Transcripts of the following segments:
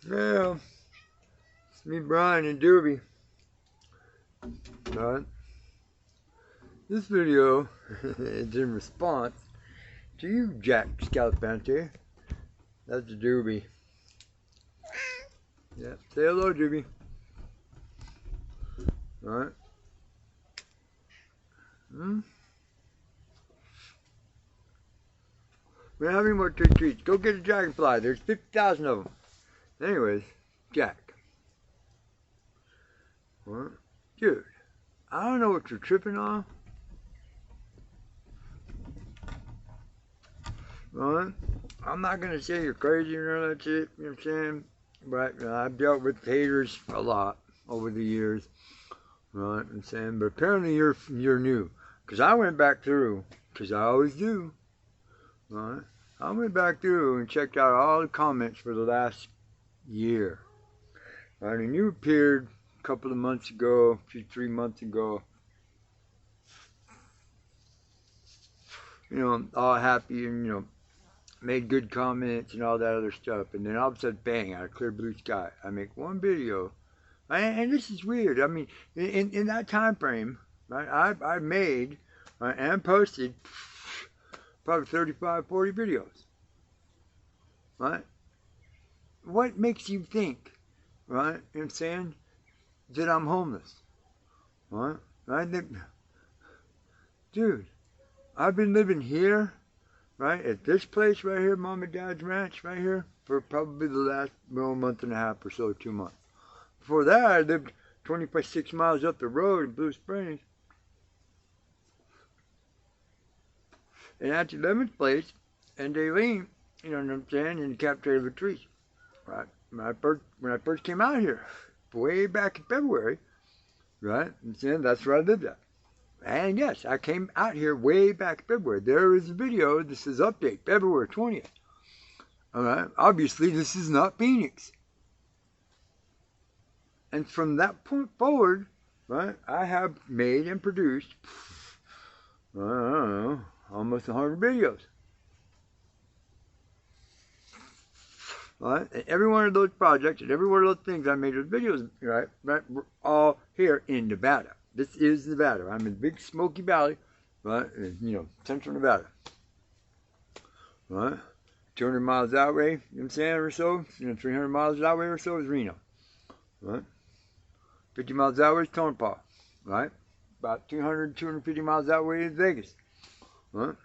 Well, it's me, Brian, and Doobie. But this video is in response to you, Jack Scalifanti. That's the Doobie. Yeah, say hello, Doobie. Alright. We're having more treats. Go get a dragonfly. There's 50,000 of them. Anyways, Jack. What? Dude, I don't know what you're tripping on. Right? I'm not going to say you're crazy or none of that shit, you know what I'm saying? But I've dealt with haters a lot over the years. Right? I'm saying, but apparently you're new. Because I went back through, because I always do. Right? I went back through and checked out all the comments for the last year. Right? And you appeared a couple of months ago, 3 months ago. You know, all happy and, you know, made good comments and all that other stuff. And then all of a sudden, bang, out of clear blue sky, I make one video. And this is weird. I mean, in that time frame, right, I made and posted probably 35, 40 videos. Right? What makes you think, right, you know what I'm saying, that I'm homeless? Right? Dude, I've been living here, right, at this place right here, Mom and Dad's ranch right here, for probably the last month and a half or so, 2 months. Before that, I lived 26 miles up the road in Blue Springs. And at the 11th place, and Daleen, you know what I'm saying, in the Cap Trailer Trees. Right? When I first came out here, way back in February, right? I'm saying that's where I lived at. And yes, I came out here way back in February. There is a video. This is update, February 20th. All right? Obviously, this is not Phoenix. And from that point forward, right, I have made and produced, I don't know, almost 100 videos. Right? And every one of those projects and every one of those things I made those videos, right, we're all here in Nevada. This is Nevada. I'm in the big Smoky Valley, right, in, you know, central Nevada. Right? 200 miles that way, you know what I'm saying, or so, you know, 300 miles that way or so is Reno. Right? 50 miles that way is Tonopah. Right? About 200, 250 miles that way is Vegas. Right?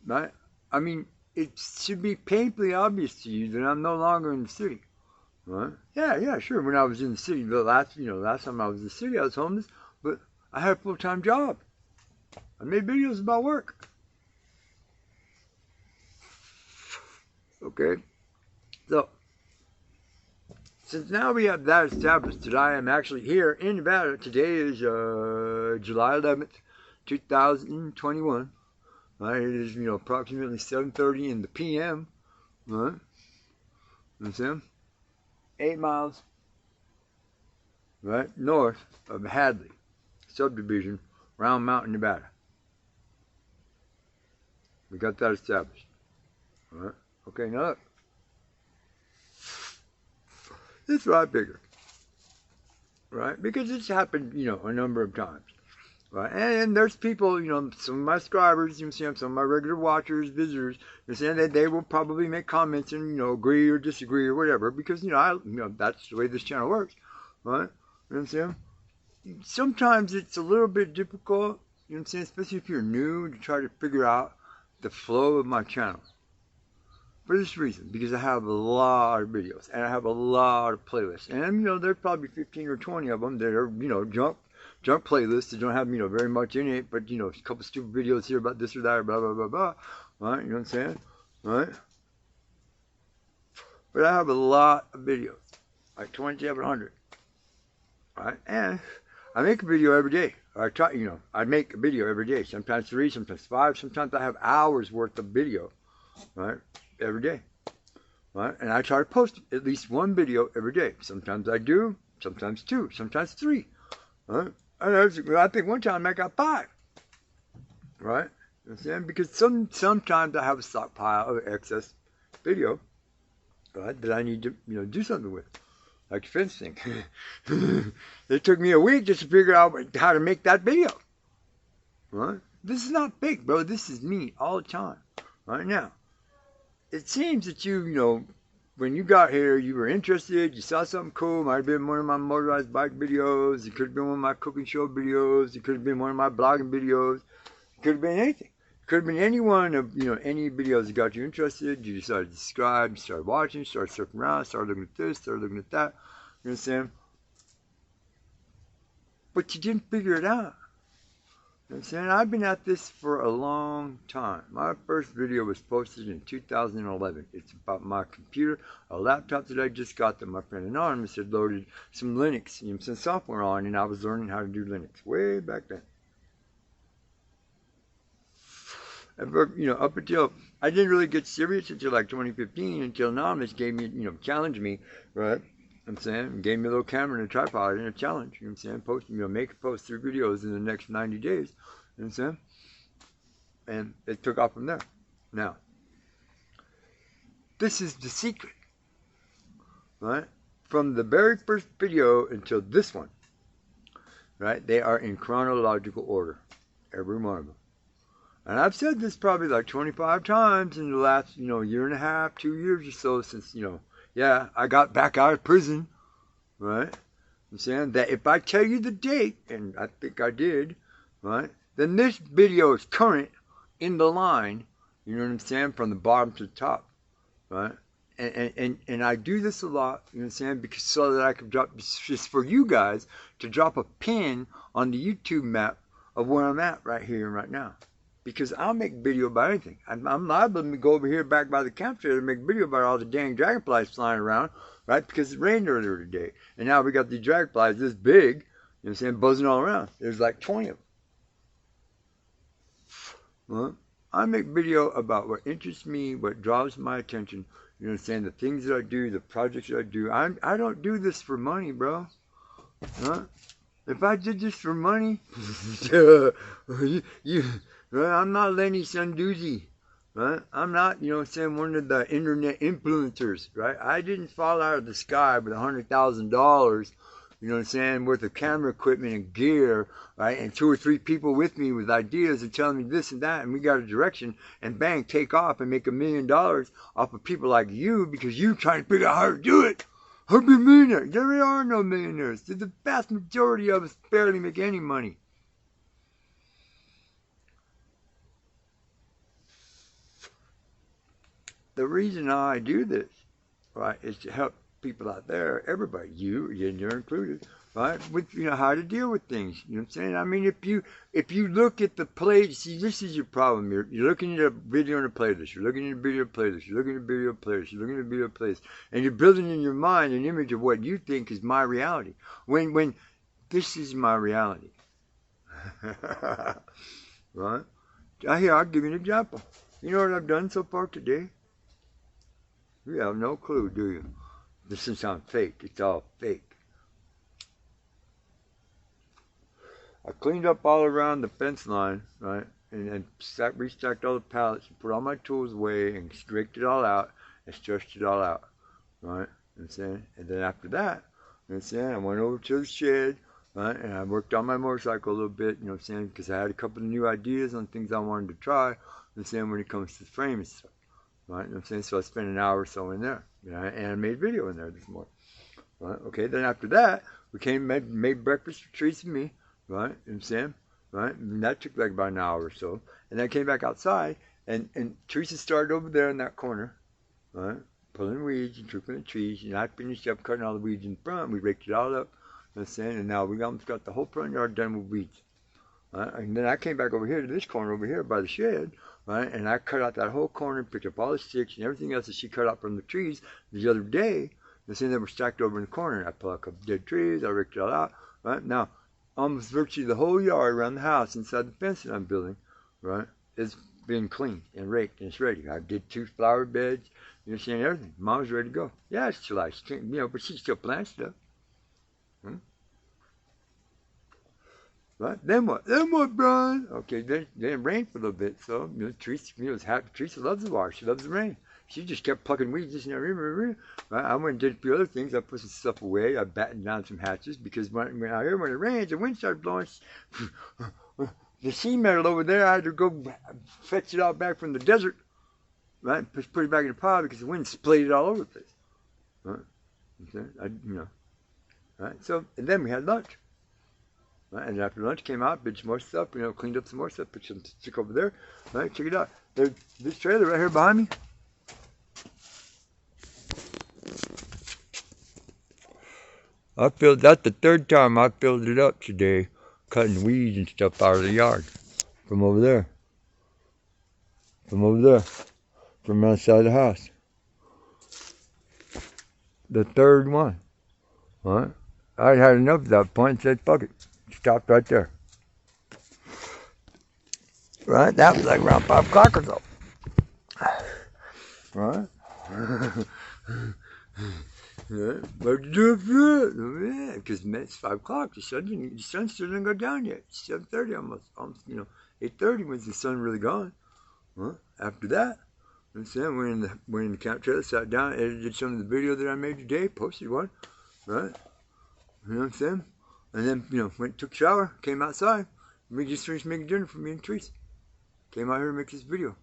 Right? I mean, it should be painfully obvious to you that I'm no longer in the city. Right? Yeah, sure. When I was in the city, the last time I was in the city, I was homeless, but I had a full-time job. I made videos about work. Okay? So, since now we have that established, that I am actually here in Nevada. Today is July 11th, 2021. Right? It is, you know, approximately 7:30 in the p.m. Right? Understand? 8 miles, right, north of Hadley subdivision, Round Mountain, Nevada. We got that established. All right? Okay, now look. This is what I figured. Right? Because it's happened, you know, a number of times. Right? And there's people, you know, some of my subscribers, you know, some of my regular watchers, visitors, they're saying that they will probably make comments and, you know, agree or disagree or whatever, because, you know, that's the way this channel works. Right? You know what I'm saying? Sometimes it's a little bit difficult, you know what I'm saying, especially if you're new, to try to figure out the flow of my channel. For this reason, because I have a lot of videos and I have a lot of playlists, and, you know, there's probably 15 or 20 of them that are, you know, junk playlists that don't have, you know, very much in it, but, you know, a couple stupid videos here about this or that, or blah, blah, blah, blah. Right? You know what I'm saying? Right? But I have a lot of videos, like 2,700. Right? And I make a video every day. I try, you know, I make a video every day. Sometimes 3, sometimes 5, sometimes I have hours worth of video, right, every day. Right? And I try to post at least one video every day. Sometimes I do, sometimes 2, sometimes 3. Right? And I think one time I got 5. Right? You know what I'm saying? Because sometimes I have a stockpile of excess video. right, that I need to, do something with, like the fence thing. It took me a week just to figure out how to make that video. Right? This is not big, bro. This is me all the time. Right now, it seems that when you got here, you were interested. You saw something cool. Might have been one of my motorized bike videos. It could have been one of my cooking show videos. It could have been one of my blogging videos. It could have been anything. It could have been any one of any videos that got you interested. You decided to subscribe. You started watching. Started surfing around. Started looking at this. Started looking at that. You know what I'm saying? But you didn't figure it out. You know what I'm saying? I've been at this for a long time. My first video was posted in 2011. It's about my computer, a laptop that I just got that my friend Anonymous had loaded some Linux, some software on, and I was learning how to do Linux way back then. And, up until, I didn't really get serious until like 2015, until Anonymous gave me, challenged me, right? I'm saying, gave me a little camera and a tripod and a challenge. You know what I'm saying? Post, make a post 3 videos in the next 90 days. You know what I'm saying? And it took off from there. Now, this is the secret, right? From the very first video until this one, right? They are in chronological order, every one of them. And I've said this probably like 25 times in the last, year and a half, 2 years or so since, yeah, I got back out of prison, right? I'm saying that if I tell you the date, and I think I did, right, then this video is current in the line, you know what I'm saying, from the bottom to the top, right? And I do this a lot, you know what I'm saying, because so that I can drop, just for you guys, to drop a pin on the YouTube map of where I'm at right here and right now. Because I'll make video about anything. I'm liable to go over here back by the campsite and make video about all the dang dragonflies flying around, right? Because it rained earlier today. And now we got these dragonflies this big, you know what I'm saying, buzzing all around. There's like 20 of them. Well, I make video about what interests me, what draws my attention, you know what I'm saying, the things that I do, the projects that I do. I don't do this for money, bro. Huh? If I did this for money, right? I'm not Lenny Sanduzzi, right? I'm not, saying, one of the internet influencers, right? I didn't fall out of the sky with $100,000, you know what I'm saying, worth of camera equipment and gear, right? And 2 or 3 people with me with ideas and telling me this and that, and we got a direction, and bang, take off and make $1 million off of people like you because you trying to figure out how to do it. How to be a millionaire? There are no millionaires. The vast majority of us barely make any money. The reason I do this, right, is to help people out there, everybody, you're included, right, with, how to deal with things. You know what I'm saying? I mean, if you look at the play, see, this is your problem. You're looking at a video and a playlist. You're looking at a video playlist. You're looking at a video playlist. You're looking at a video playlist. And you're building in your mind an image of what you think is my reality. When this is my reality. Right? Here, I'll give you an example. You know what I've done so far today? You have no clue, do you? This doesn't sound fake. It's all fake. I cleaned up all around the fence line, right? And restacked all the pallets and put all my tools away and straked it all out and stretched it all out, right? You know what I'm saying? And then after that, you know what I'm saying, I went over to the shed, right? And I worked on my motorcycle a little bit, you know what I'm saying? Because I had a couple of new ideas on things I wanted to try, you know what I'm saying, when it comes to the frame and stuff. Right, you know what I'm saying? So I spent an hour or so in there, and I made video in there this morning. Right, okay. Then after that, we made breakfast for Teresa and me. Right, you know what I'm saying? Right, and that took like about an hour or so. And then I came back outside, and Teresa started over there in that corner, right, pulling weeds and trimming the trees. And I finished up cutting all the weeds in front. We raked it all up, you know what I'm saying? And now we almost got the whole front yard done with weeds. Right, and then I came back over here to this corner over here by the shed. Right, and I cut out that whole corner, picked up all the sticks and everything else that she cut out from the trees the other day. And then they were stacked over in the corner. I pulled a couple dead trees, I raked it all out. Right now, almost virtually the whole yard around the house, inside the fence that I'm building, right, is being cleaned and raked and it's ready. I did 2 flower beds, you know, saying everything. Mom's ready to go. Yeah, it's July, but she still plants stuff. Right? Then what? Then what, Brian? Okay, then it rained for a little bit. So, Teresa, Teresa loves the water. She loves the rain. She just kept plucking weeds. Just, right? I went and did a few other things. I put some stuff away. I battened down some hatches because when it rains, the wind started blowing. The sea metal over there, I had to go fetch it out back from the desert, right? Put it back in the pile because the wind splayed it all over the place. Right? Right? So, and then we had lunch. Right? And after lunch came out, did some more stuff, cleaned up some more stuff, put some stick over there. Right? Check it out. There's this trailer right here behind me. That's the third time I filled it up today, cutting weeds and stuff out of the yard. From over there. From outside the house. The third one. Right? I had enough at that point and said, fuck it. Stopped right there. Right? That was like around 5 o'clock or so. Right? Yeah, but yeah, because it's 5 o'clock. The sun still didn't go down yet. It's 7:30 almost. 8:30 was the sun really gone. Well, after that, then went in the camp trailer, sat down, edited some of the video that I made today, posted one, right? You know what I'm saying? And then went took a shower, came outside. We just finished making dinner for me and Teresa. Came out here to make this video.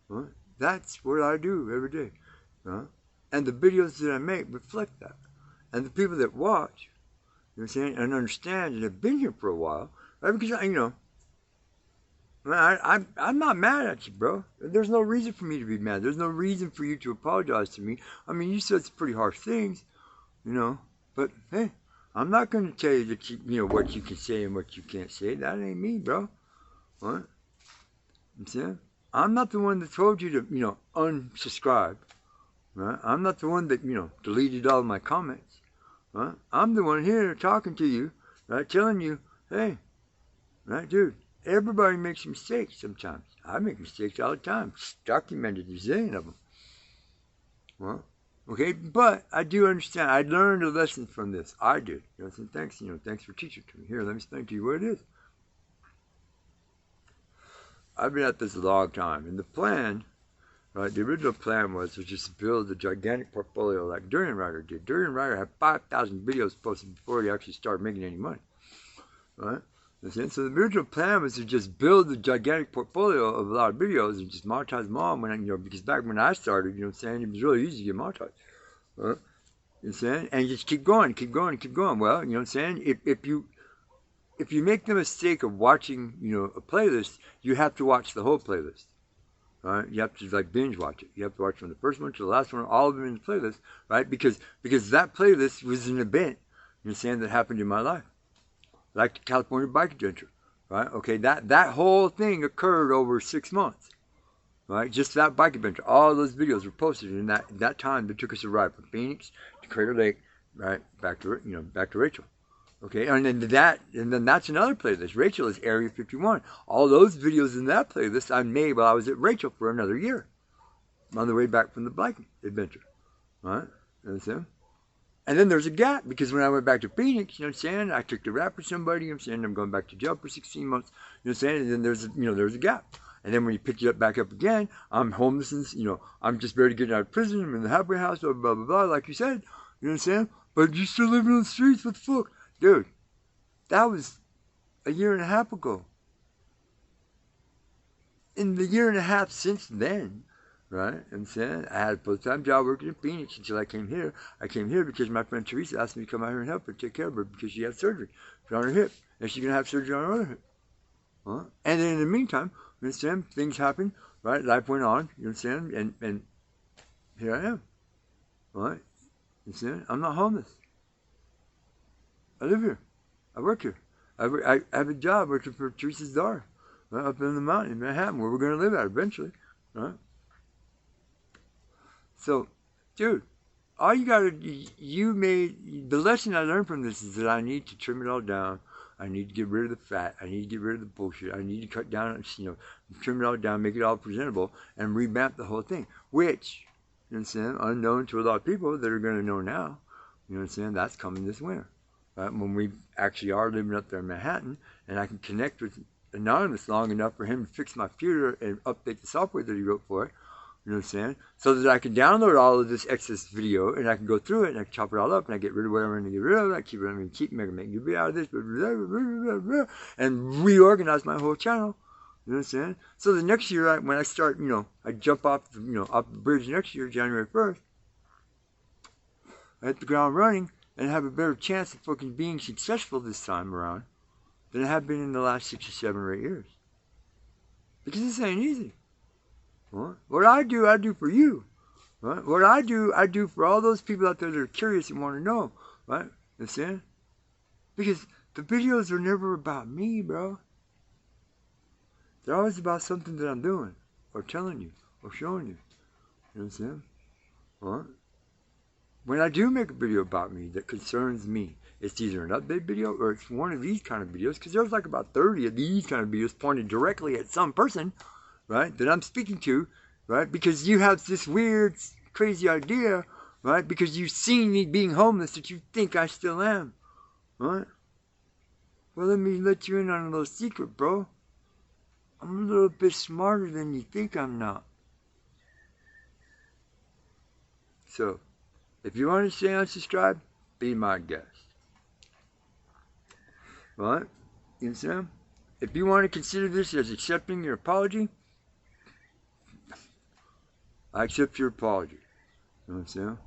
Right? That's what I do every day. Right? And the videos that I make reflect that. And the people that watch, you know what I'm saying, and understand and have been here for a while, right? Because, I'm not mad at you, bro. There's no reason for me to be mad. There's no reason for you to apologize to me. I mean, you said some pretty harsh things, but hey, I'm not going to tell you that what you can say and what you can't say. That ain't me, bro. What? You see? I'm not the one that told you to, unsubscribe. Right? I'm not the one that, deleted all my comments. Right? I'm the one here talking to you, right? Telling you, hey, right, dude, everybody makes mistakes sometimes. I make mistakes all the time. It's documented, there's a zillion of them. Well, okay, but I do understand. I learned a lesson from this. I did. So thanks, thanks for teaching it to me. Here, let me explain to you what it is. I've been at this a long time, and the plan, right, the original plan was to just build a gigantic portfolio like Durian Rider did. Durian Rider had 5,000 videos posted before he actually started making any money, right? So the original plan was to just build a gigantic portfolio of a lot of videos and just monetize them all because back when I started, it was really easy to get monetized. Right? And just keep going. Well, if you make the mistake of watching, a playlist, you have to watch the whole playlist. Right? You have to binge watch it. You have to watch from the first one to the last one, all of them in the playlist, right? Because that playlist was an event, that happened in my life. Like the California bike adventure, right? Okay, that whole thing occurred over 6 months, right? Just that bike adventure. All those videos were posted in that time that took us a ride from Phoenix to Crater Lake, right? Back to Rachel. Okay, and then that's another playlist. Rachel is Area 51. All those videos in that playlist I made while I was at Rachel for another year, on the way back from the bike adventure, right? Understand? And then there's a gap because when I went back to Phoenix, I took the rap for somebody, I'm going back to jail for 16 months, and then there's a gap. And then when you pick it back up again, I'm homeless and, I'm just barely getting out of prison, I'm in the halfway house, blah, blah, blah, blah, like you said, But you still living on the streets, what the fuck? Dude, that was a year and a half ago. In the year and a half since then, right? I had a full-time job working in Phoenix until I came here. I came here because my friend Teresa asked me to come out here and help her, take care of her, because she had surgery on her hip. And she's going to have surgery on her other hip. Huh? And then in the meantime, things happened, right? Life went on, and here I am, right? I'm not homeless. I live here. I work here. I have a job working for Teresa's daughter, right, up in the mountain in Manhattan, where we're going to live at eventually, right? So, dude, all you got to, the lesson I learned from this is that I need to trim it all down. I need to get rid of the fat. I need to get rid of the bullshit. I need to cut down, trim it all down, make it all presentable, and revamp the whole thing, which, unknown to a lot of people that are going to know now, that's coming this winter. Right? When we actually are living up there in Manhattan, and I can connect with Anonymous long enough for him to fix my computer and update the software that he wrote for it, You know what I'm saying? So that I can download all of this excess video and I can go through it and I can chop it all up and I get rid of whatever I'm going to get rid of. I keep making a video out of this and reorganize my whole channel. You know what I'm saying? So the next year, when I start, I jump off, off the bridge next year, January 1st, I hit the ground running and have a better chance of fucking being successful this time around than I have been in the last 6 or 7 or 8 years. Because this ain't easy. Right? What I do for you. Right? What I do for all those people out there that are curious and want to know. Right? You understand? Because the videos are never about me, bro. They're always about something that I'm doing, or telling you, or showing you. You know what I'm saying? Right? When I do make a video about me that concerns me, it's either an update video or it's one of these kind of videos, because there's like about 30 of these kind of videos pointed directly at some person, right, that I'm speaking to, right, because you have this weird, crazy idea, right, because you've seen me being homeless that you think I still am, right? Well, let me let you in on a little secret, bro. I'm a little bit smarter than you think I'm not. So, if you want to stay unsubscribed, be my guest. Right? You understand? If you want to consider this as accepting your apology, I accept your apology. You know what I'm saying?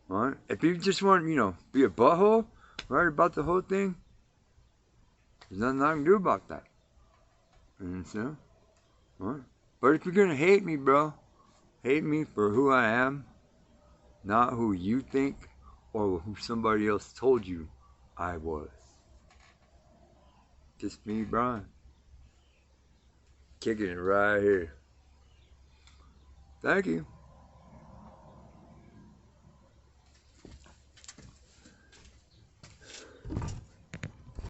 Right? If you just want, be a butthole, right, about the whole thing, there's nothing I can do about that. You understand? Right? But if you're going to hate me, bro, hate me for who I am, not who you think or who somebody else told you I was. Just me, Brian. Kicking it right here. Thank you.